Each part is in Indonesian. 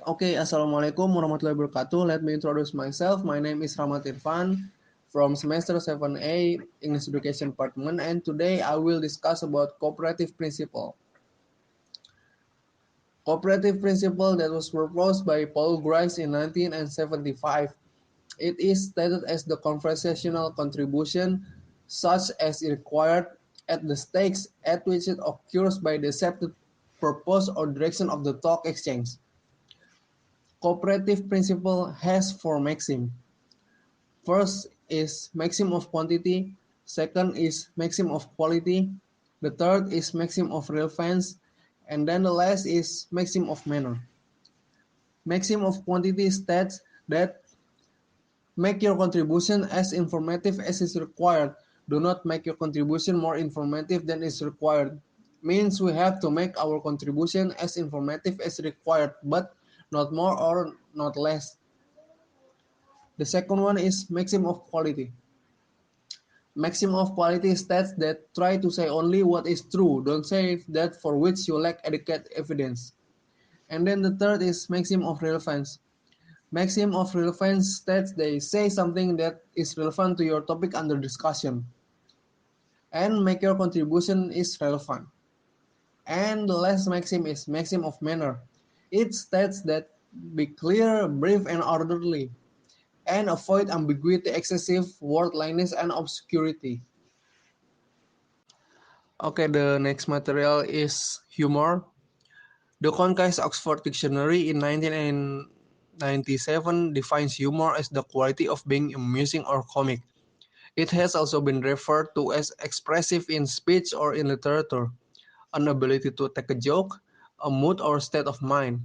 Okay, Assalamualaikum warahmatullahi wabarakatuh. Let me introduce myself. My name is Rahmat Irfan from semester 7A English Education Department, and today I will discuss about cooperative principle. Cooperative principle that was proposed by Paul Grice in 1975. It is stated as the conversational contribution such as required at the stakes at which it occurs by the accepted purpose or direction of the talk exchange. Cooperative principle has four maxims. First is maxim of quantity, second is maxim of quality, the third is maxim of relevance, and then the last is maxim of manner. Maxim of quantity states that make your contribution as informative as is required. Do not make your contribution more informative than is required. Means we have to make our contribution as informative as required, but not more or not less. The second one is maxim of quality. Maxim of quality states that try to say only what is true, don't say that for which you lack adequate evidence. And then the third is maxim of relevance. Maxim of relevance states they say something that is relevant to your topic under discussion and make your contribution is relevant. And the last maxim is maxim of manner. It states that be clear, brief, and orderly, and avoid ambiguity, excessive wordliness, and obscurity. Okay, the next material is humor. The Concise Oxford Dictionary in 1997 defines humor as the quality of being amusing or comic. It has also been referred to as expressive in speech or in literature, an ability to take a joke, a mood or state of mind.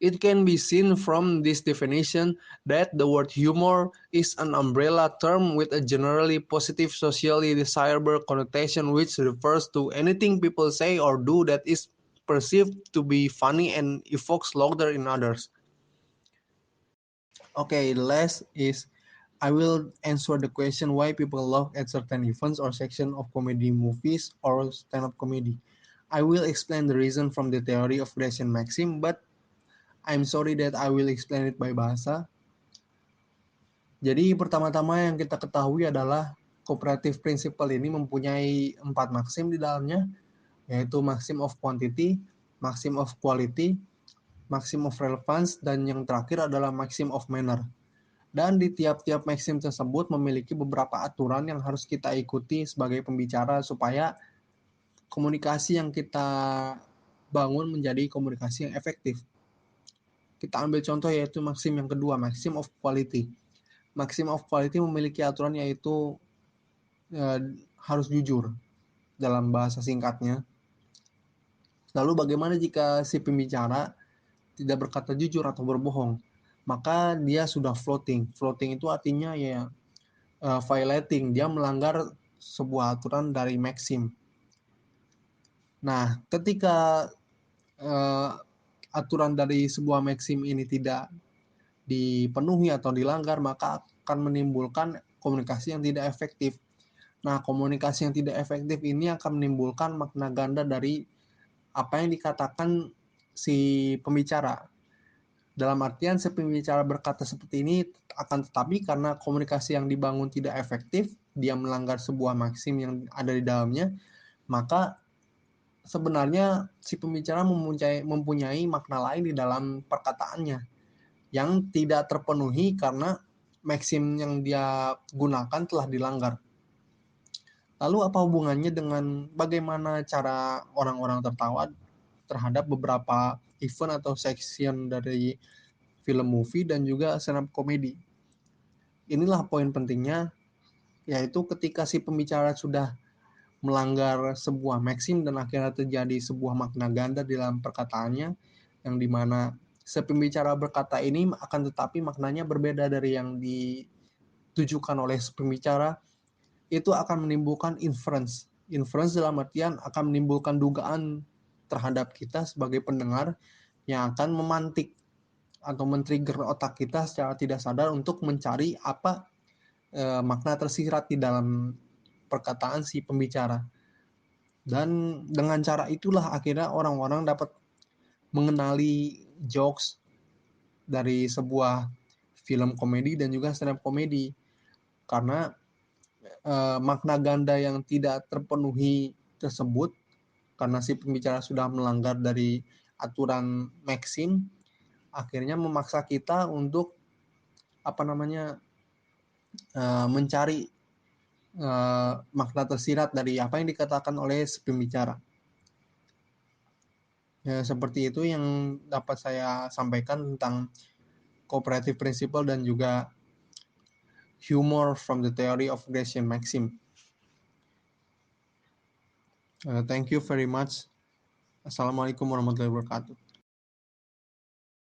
It can be seen from this definition that the word humor is an umbrella term with a generally positive socially desirable connotation which refers to anything people say or do that is perceived to be funny and evokes laughter in others. Okay, last is I will answer the question why people laugh at certain events or section of comedy movies or stand-up comedy. I will explain the reason from the theory of creation maxim, but I'm sorry that I will explain it by bahasa. Jadi pertama-tama yang kita ketahui adalah cooperative principle ini mempunyai 4 maksim di dalamnya, yaitu maxim of quantity, maxim of quality, maxim of relevance, dan yang terakhir adalah maxim of manner. Dan di tiap-tiap maxim tersebut memiliki beberapa aturan yang harus kita ikuti sebagai pembicara supaya komunikasi yang kita bangun menjadi komunikasi yang efektif. Kita ambil contoh yaitu maxim yang kedua, maxim of quality. Maxim of quality memiliki aturan yaitu harus jujur dalam bahasa singkatnya. Lalu bagaimana jika si pembicara tidak berkata jujur atau berbohong? Maka dia sudah floating. Floating itu artinya violating, dia melanggar sebuah aturan dari maxim. Nah, ketika aturan dari sebuah maxim ini tidak dipenuhi atau dilanggar, maka akan menimbulkan komunikasi yang tidak efektif. Nah, komunikasi yang tidak efektif ini akan menimbulkan makna ganda dari apa yang dikatakan si pembicara. Dalam artian si pembicara berkata seperti ini akan tetapi karena komunikasi yang dibangun tidak efektif, dia melanggar sebuah maksim yang ada di dalamnya, maka sebenarnya si pembicara mempunyai makna lain di dalam perkataannya yang tidak terpenuhi karena maksim yang dia gunakan telah dilanggar. Lalu apa hubungannya dengan bagaimana cara orang-orang tertawa terhadap beberapa event atau section dari film movie dan juga stand up comedy? Inilah poin pentingnya, yaitu ketika si pembicara sudah melanggar sebuah maksim dan akhirnya terjadi sebuah makna ganda di dalam perkataannya, yang dimana si pembicara berkata ini akan tetapi maknanya berbeda dari yang ditujukan oleh si pembicara, itu akan menimbulkan inference. Inference dalam artian akan menimbulkan dugaan terhadap kita sebagai pendengar yang akan memantik atau men-trigger otak kita secara tidak sadar untuk mencari apa makna tersirat di dalam perkataan si pembicara. Dan dengan cara itulah akhirnya orang-orang dapat mengenali jokes dari sebuah film komedi dan juga stand up komedi. Karena makna ganda yang tidak terpenuhi tersebut karena si pembicara sudah melanggar dari aturan Maxim, akhirnya memaksa kita untuk mencari makna tersirat dari apa yang dikatakan oleh si pembicara. Ya, seperti itu yang dapat saya sampaikan tentang cooperative principle dan juga humor from the theory of Grecian Maxim. Thank you very much. Assalamualaikum warahmatullahi wabarakatuh.